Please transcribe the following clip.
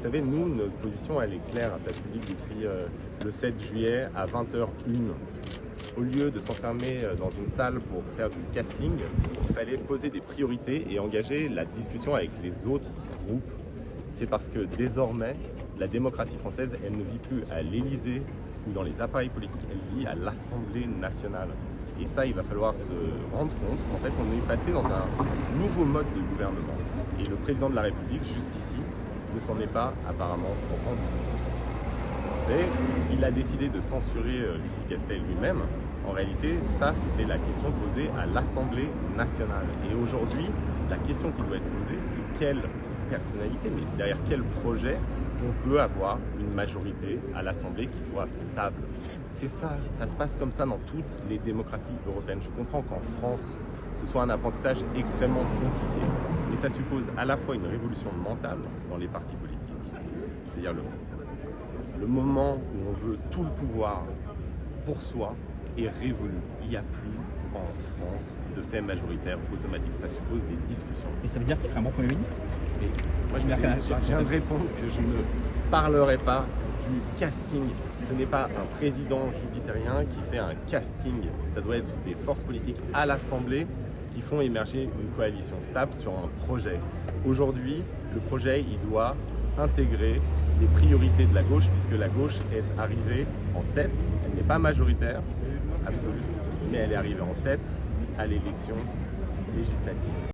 savez, nous, notre position, elle est claire à Place Publique depuis le 7 juillet à 20h01. Au lieu de s'enfermer dans une salle pour faire du casting, il fallait poser des priorités et engager la discussion avec les autres groupes. C'est parce que désormais, la démocratie française, elle ne vit plus à l'Élysée ou dans les appareils politiques, elle vit à l'Assemblée nationale. Et ça, il va falloir se rendre compte qu'en fait, on est passé dans un nouveau mode de gouvernement. Et le président de la République, jusqu'ici, ne s'en est pas apparemment rendu compte. Vous savez, il a décidé de censurer Lucie Castel lui-même. En réalité, ça, c'était la question posée à l'Assemblée nationale. Et aujourd'hui, la question qui doit être posée, c'est quelle personnalité, mais derrière quel projet on peut avoir une majorité à l'Assemblée qui soit stable. C'est ça, ça se passe comme ça dans toutes les démocraties européennes. Je comprends qu'en France, ce soit un apprentissage extrêmement compliqué, mais ça suppose à la fois une révolution mentale dans les partis politiques, c'est-à-dire le moment où on veut tout le pouvoir pour soi est révolu. Il n'y a plus en France de fait majoritaire automatique. Ça suppose des discussions. Et ça veut dire qu'il ferait un bon Premier ministre? Et moi, je viens de répondre que je ne parlerai pas du casting. Ce n'est pas un président jupitérien qui fait un casting. Ça doit être des forces politiques à l'Assemblée qui font émerger une coalition stable sur un projet. Aujourd'hui, le projet, il doit intégrer les priorités de la gauche, puisque la gauche est arrivée en tête. Elle n'est pas majoritaire, absolue, mais elle est arrivée en tête à l'élection législative.